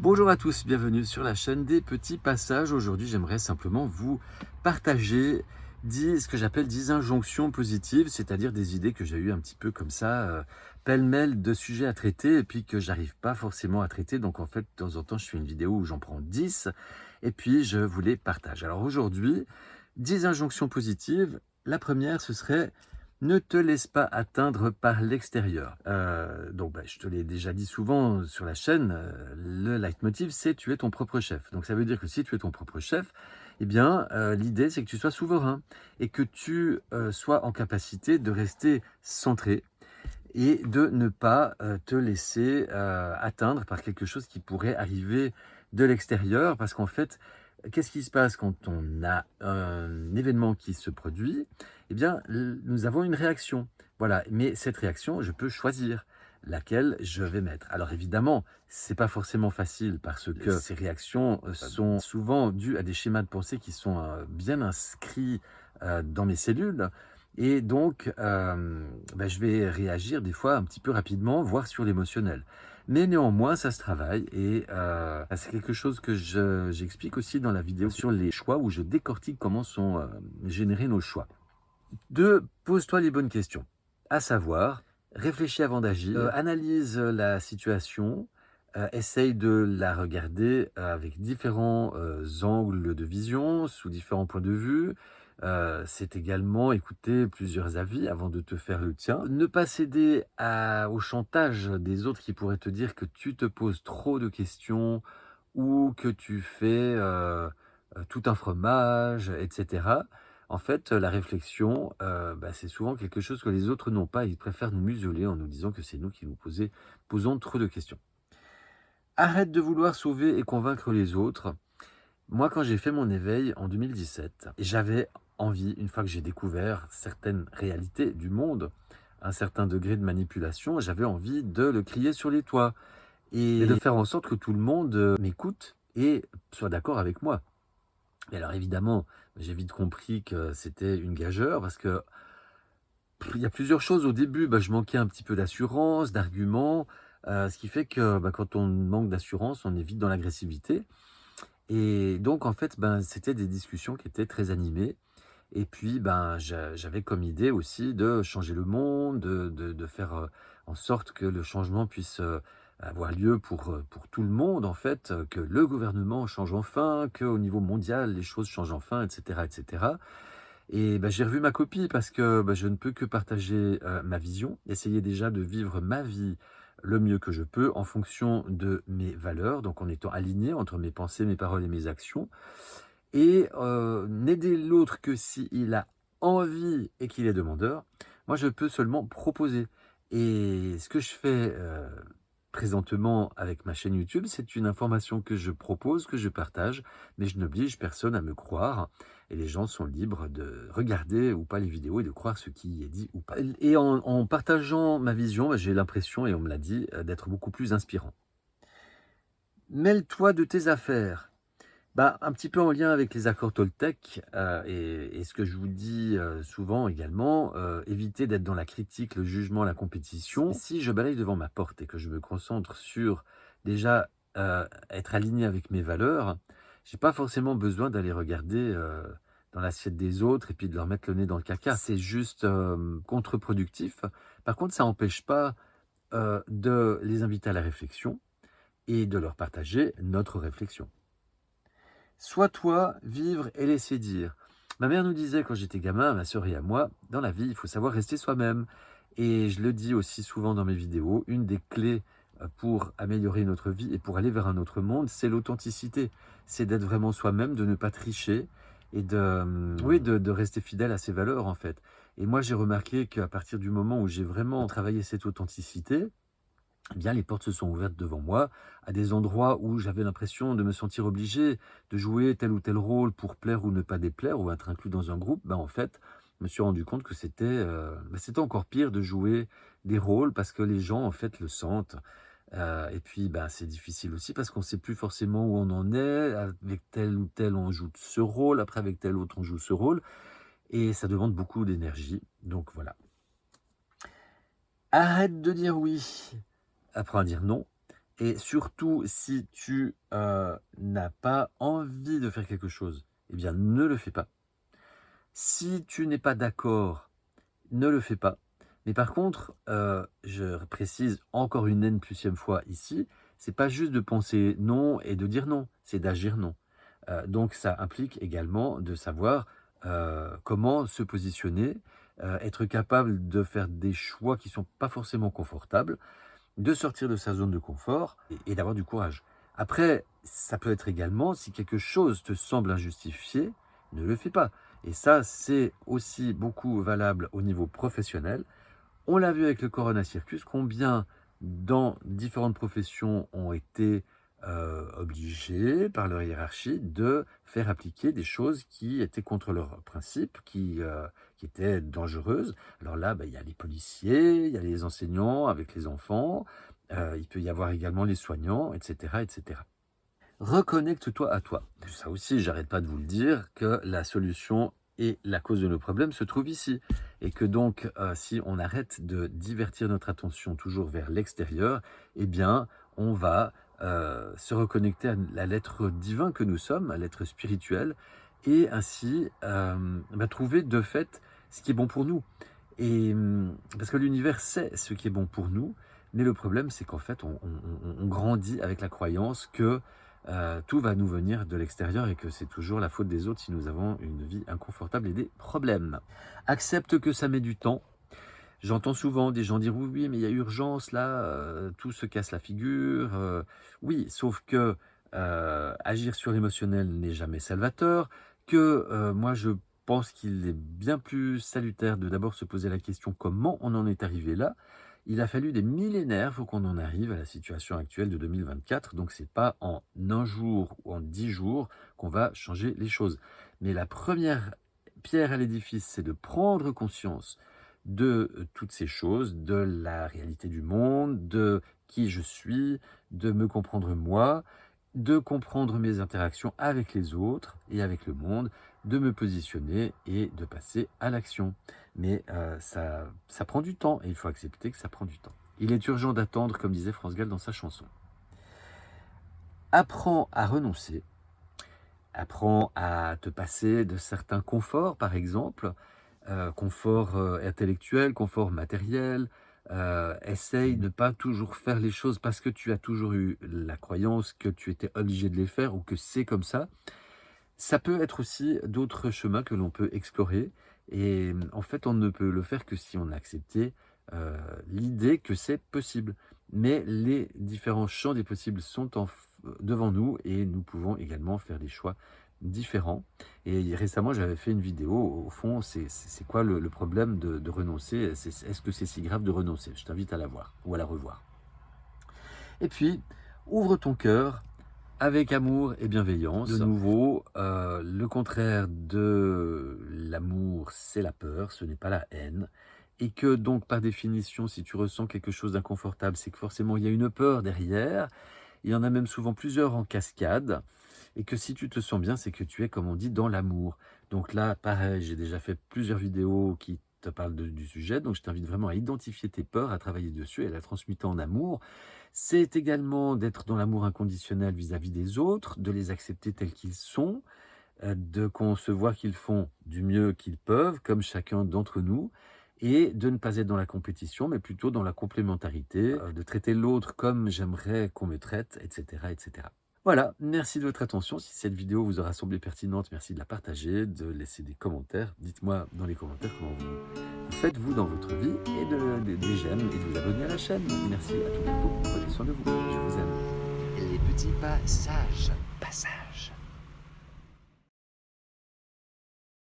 Bonjour à tous, bienvenue sur la chaîne des petits passages. Aujourd'hui, j'aimerais simplement vous partager ce que j'appelle 10 injonctions positives, c'est-à-dire des idées que j'ai eues un petit peu comme ça, pêle-mêle de sujets à traiter et puis que j'arrive pas forcément à traiter. Donc en fait, de temps en temps, je fais une vidéo où j'en prends 10 et puis je vous les partage. Alors aujourd'hui, 10 injonctions positives. La première, ce serait: ne te laisse pas atteindre par l'extérieur. Je te l'ai déjà dit souvent sur la chaîne, le leitmotiv, c'est: tu es ton propre chef. Donc ça veut dire que si tu es ton propre chef, eh bien, l'idée, c'est que tu sois souverain et que tu sois en capacité de rester centré et de ne pas te laisser atteindre par quelque chose qui pourrait arriver de l'extérieur. Parce qu'en fait, qu'est-ce qui se passe quand on a un événement qui se produit? Eh bien, nous avons une réaction. Voilà, mais cette réaction, je peux choisir laquelle je vais mettre. Alors évidemment, c'est pas forcément facile parce que ces réactions sont souvent dues à des schémas de pensée qui sont bien inscrits dans mes cellules. Et donc, je vais réagir des fois un petit peu rapidement, voire sur l'émotionnel. Mais néanmoins, ça se travaille et c'est quelque chose que j'explique aussi dans la vidéo sur les choix, où je décortique comment sont générés nos choix. 2. Pose-toi les bonnes questions, à savoir: réfléchis avant d'agir, analyse la situation, essaye de la regarder avec différents angles de vision, sous différents points de vue. C'est également écouter plusieurs avis avant de te faire le tien. Ne pas céder au chantage des autres qui pourraient te dire que tu te poses trop de questions ou que tu fais tout un fromage, etc. En fait, la réflexion, c'est souvent quelque chose que les autres n'ont pas. Ils préfèrent nous museler en nous disant que c'est nous qui posons trop de questions. Arrête de vouloir sauver et convaincre les autres. Moi, quand j'ai fait mon éveil en 2017, j'avais envie, une fois que j'ai découvert certaines réalités du monde, un certain degré de manipulation, j'avais envie de le crier sur les toits et de faire en sorte que tout le monde m'écoute et soit d'accord avec moi. Et alors évidemment, j'ai vite compris que c'était une gageure parce que il y a plusieurs choses. Au début, je manquais un petit peu d'assurance, d'arguments, ce qui fait que quand on manque d'assurance, on est vite dans l'agressivité. Et donc en fait, c'était des discussions qui étaient très animées. Et puis, j'avais comme idée aussi de changer le monde, de faire en sorte que le changement puisse avoir lieu pour tout le monde, en fait, que le gouvernement change enfin, qu'au niveau mondial, les choses changent enfin, etc., etc. Et j'ai revu ma copie parce que je ne peux que partager ma vision, essayer déjà de vivre ma vie le mieux que je peux en fonction de mes valeurs, donc en étant aligné entre mes pensées, mes paroles et mes actions. Et n'aider l'autre que s'il a envie et qu'il est demandeur. Moi, je peux seulement proposer. Et ce que je fais présentement avec ma chaîne YouTube, c'est une information que je propose, que je partage, mais je n'oblige personne à me croire. Et les gens sont libres de regarder ou pas les vidéos et de croire ce qui y est dit ou pas. Et en partageant ma vision, j'ai l'impression, et on me l'a dit, d'être beaucoup plus inspirant. Mêle-toi de tes affaires. Un petit peu en lien avec les accords Toltec et ce que je vous dis souvent également, éviter d'être dans la critique, le jugement, la compétition. Si je balaye devant ma porte et que je me concentre sur déjà être aligné avec mes valeurs, j'ai pas forcément besoin d'aller regarder dans l'assiette des autres et puis de leur mettre le nez dans le caca. C'est juste contre-productif. Par contre, ça n'empêche pas de les inviter à la réflexion et de leur partager notre réflexion. Sois toi, vivre et laisser dire. Ma mère nous disait quand j'étais gamin, à ma sœur et à moi, dans la vie, il faut savoir rester soi-même. Et je le dis aussi souvent dans mes vidéos, une des clés pour améliorer notre vie et pour aller vers un autre monde, c'est l'authenticité. C'est d'être vraiment soi-même, de ne pas tricher et de rester fidèle à ses valeurs en fait. Et moi, j'ai remarqué qu'à partir du moment où j'ai vraiment travaillé cette authenticité, eh bien, les portes se sont ouvertes devant moi à des endroits où j'avais l'impression de me sentir obligé de jouer tel ou tel rôle pour plaire ou ne pas déplaire ou être inclus dans un groupe. En fait, je me suis rendu compte que c'était encore pire de jouer des rôles parce que les gens, en fait, le sentent. Et puis, c'est difficile aussi parce qu'on ne sait plus forcément où on en est. Avec tel ou tel, on joue ce rôle. Après, avec tel autre, on joue ce rôle. Et ça demande beaucoup d'énergie. Donc, voilà. Arrête de dire oui. Apprends à dire non Et surtout, si tu n'as pas envie de faire quelque chose, eh bien, ne le fais pas. Si tu n'es pas d'accord, ne le fais pas. Mais par contre, je précise encore une N+e fois ici, c'est pas juste de penser non et de dire non, c'est d'agir non. Donc ça implique également de savoir, comment se positionner, être capable de faire des choix qui sont pas forcément confortables, de sortir de sa zone de confort et d'avoir du courage. Après, ça peut être également, si quelque chose te semble injustifié, ne le fais pas. Et ça, c'est aussi beaucoup valable au niveau professionnel. On l'a vu avec le Corona Circus, combien dans différentes professions ont été obligés par leur hiérarchie de faire appliquer des choses qui étaient contre leurs principes, qui étaient dangereuses. Alors là, il y a les policiers, il y a les enseignants avec les enfants, il peut y avoir également les soignants, etc., etc. Reconnecte-toi à toi. Ça aussi, j'arrête pas de vous le dire, que la solution et la cause de nos problèmes se trouve ici. Et que donc, si on arrête de divertir notre attention toujours vers l'extérieur, eh bien, on va se reconnecter à l'être divin que nous sommes, à l'être spirituel, et ainsi trouver de fait ce qui est bon pour nous. Et parce que l'univers sait ce qui est bon pour nous, mais le problème, c'est qu'en fait, on grandit avec la croyance que tout va nous venir de l'extérieur et que c'est toujours la faute des autres si nous avons une vie inconfortable et des problèmes. Accepte que ça met du temps. J'entends souvent des gens dire: «Oui, mais il y a urgence là, tout se casse la figure». Oui, sauf que, agir sur l'émotionnel n'est jamais salvateur, que, moi je pense qu'il est bien plus salutaire de d'abord se poser la question: «Comment on en est arrivé là?» Il a fallu des millénaires pour qu'on en arrive à la situation actuelle de 2024, donc c'est pas en un jour ou en 10 jours qu'on va changer les choses. Mais la première pierre à l'édifice, c'est de prendre conscience de toutes ces choses, de la réalité du monde, de qui je suis, de me comprendre moi, de comprendre mes interactions avec les autres et avec le monde, de me positionner et de passer à l'action. Mais ça prend du temps et il faut accepter que ça prend du temps. Il est urgent d'attendre, comme disait France Gall dans sa chanson. Apprends à renoncer, apprends à te passer de certains conforts, par exemple, confort intellectuel, confort matériel. Essaye de ne pas toujours faire les choses parce que tu as toujours eu la croyance que tu étais obligé de les faire ou que c'est comme ça. Ça peut être aussi d'autres chemins que l'on peut explorer et en fait, on ne peut le faire que si on a accepté, l'idée que c'est possible. Mais les différents champs des possibles sont devant nous et nous pouvons également faire des choix différents. Et récemment, j'avais fait une vidéo, au fond, c'est quoi le problème de renoncer? Est-ce que c'est si grave de renoncer? Je t'invite à la voir ou à la revoir. Et puis, ouvre ton cœur avec amour et bienveillance. De nouveau, le contraire de l'amour, c'est la peur, ce n'est pas la haine. Et que donc, par définition, si tu ressens quelque chose d'inconfortable, c'est que forcément, il y a une peur derrière. Il y en a même souvent plusieurs en cascade. Et que si tu te sens bien, c'est que tu es, comme on dit, dans l'amour. Donc là, pareil, j'ai déjà fait plusieurs vidéos qui te parlent du sujet. Donc je t'invite vraiment à identifier tes peurs, à travailler dessus et à la transmuter en amour. C'est également d'être dans l'amour inconditionnel vis-à-vis des autres, de les accepter tels qu'ils sont, de concevoir qu'ils font du mieux qu'ils peuvent, comme chacun d'entre nous, et de ne pas être dans la compétition, mais plutôt dans la complémentarité, de traiter l'autre comme j'aimerais qu'on me traite, etc., etc. Voilà, merci de votre attention. Si cette vidéo vous aura semblé pertinente, merci de la partager, de laisser des commentaires. Dites-moi dans les commentaires comment vous faites vous dans votre vie et des j'aime et de vous abonner à la chaîne. Merci, à tout bientôt. Prenez soin de vous. Je vous aime. Les petits passages.